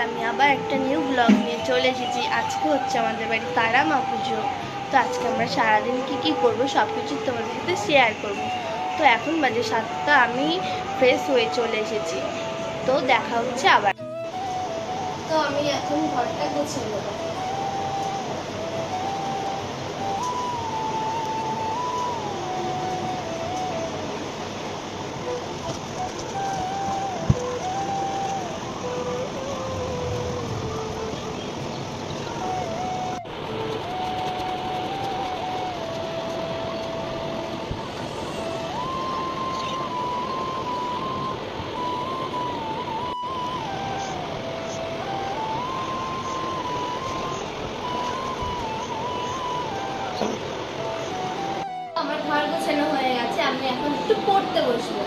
আমি আবার একটা নিউ ব্লগ নিয়ে চলে এসেছি। আজকে হচ্ছে আমাদের বাড়ি তারা মা পুজো। তো আজকে আমরা সারাদিন কি করব সব কিছু তোমাদের সাথে শেয়ার করব। তো এখন বাজে 7টা, আমি ফ্রেশ হয়ে চলে এসেছি। তো দেখা হচ্ছে আবার। তো আমি এখন ঘরটা গুছিয়ে নেবো। আমার ঘর গোছানো হয়ে গেছে, আমি এখন একটু পড়তে বসবো।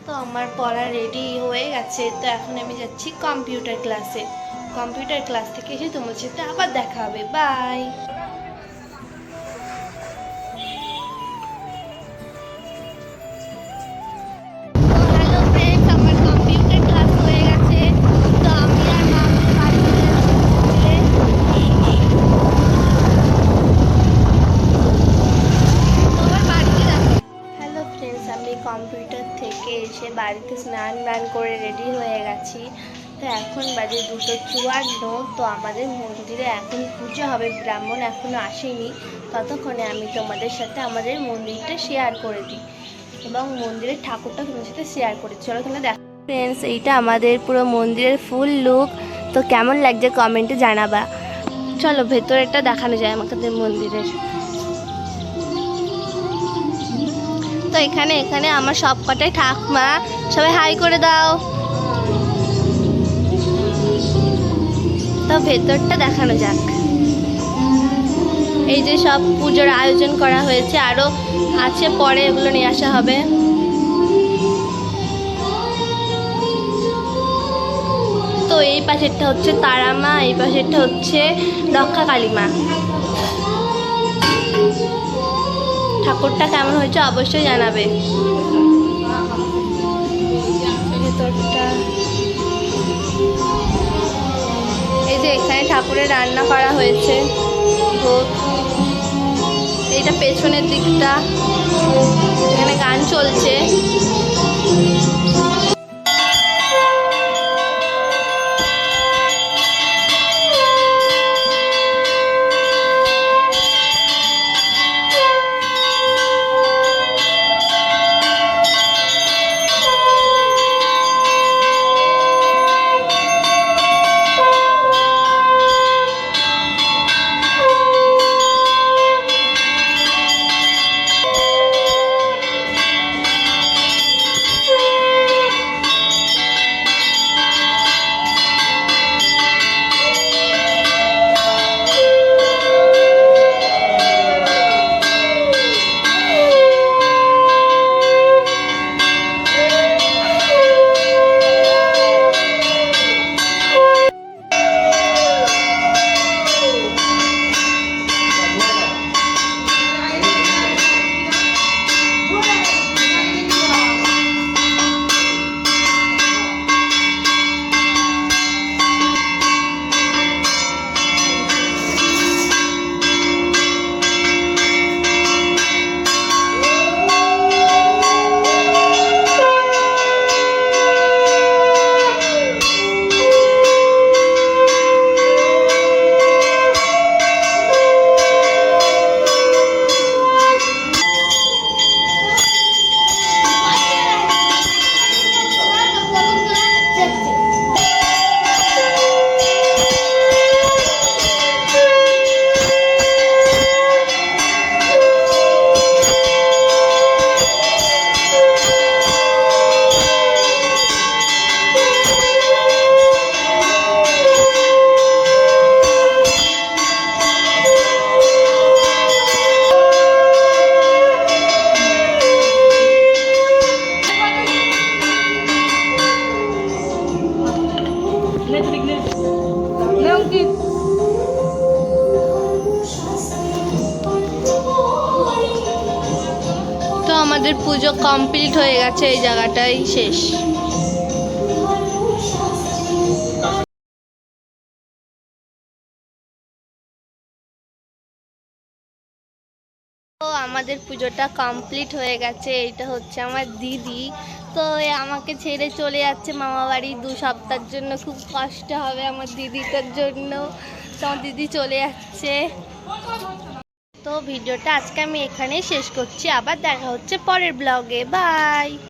তো আমার পড়া রেডি হয়ে গেছে। তো এখন আমি যাচ্ছি কম্পিউটার ক্লাসে। কম্পিউটার ক্লাস থেকে এসে তোমার সাথে আবার দেখা হবে। বাই। হ্যালো ফ্রেন্ডস, আমার কম্পিউটার ক্লাস হয়ে গেছে। তো আমি আর মা বাড়ি চলে যাচ্ছি। তোমার বাড়িতে দেখো। হ্যালো ফ্রেন্ডস, আমি কম্পিউটার থেকে এসে বাড়িতে স্নান করে রেডি হয়ে গেছি। তো এখন বাজে 2:54। তো আমাদের মন্দিরে এখন পুজো হবে, ব্রাহ্মণ এখনো আসেনি। ততক্ষণে আমি তোমাদের সাথে আমাদের মন্দিরটা শেয়ার করে দিই এবং মন্দিরের ঠাকুরটা তোমাদের সাথে শেয়ার করি। চলো তাহলে দেখো ফ্রেন্ডস, এইটা আমাদের পুরো মন্দিরের ফুল লুক। তো কেমন লাগছে কমেন্টে জানাবা। চলো ভেতরেরটা দেখানো যায় আমাদের মন্দিরের। তো এখানে আমার সব কটাই ঠাকুমা, সবাই হাই করে দাও। তো ভেতরটা দেখানো যাক। এই যে সব পুজোর আয়োজন করা হয়েছে, আরো আছে, পরে এগুলো নিয়ে আসা হবে। তো এই পাশেরটা হচ্ছে তারা মা, এই পাশেরটা হচ্ছে রক্ষা কালী মা। ঠাকুরটা কেমন হয়েছে অবশ্যই জানাবে। ভেতরটা এই যে এখানে ঠাকুরের রান্না করা হয়েছে, ভোগ। এইটা পেছনের দিকটা, এখানে গান চলছে। আমাদের পুজো কমপ্লিট হয়ে গেছে, এই জায়গাটাই শেষ। তো আমাদের পুজোটা কমপ্লিট হয়ে গেছে। এটা হচ্ছে আমার দিদি। তো আমাকে ছেড়ে চলে যাচ্ছে মামা বাড়ি 2 সপ্তাহের জন্য। খুব কষ্ট হবে আমার দিদিটার জন্য। তো আমার দিদি চলে যাচ্ছে। তো ভিডিওটা আজকে আমি এখানেই শেষ করছি। আবার দেখা হচ্ছে পরের ব্লগে। বাই।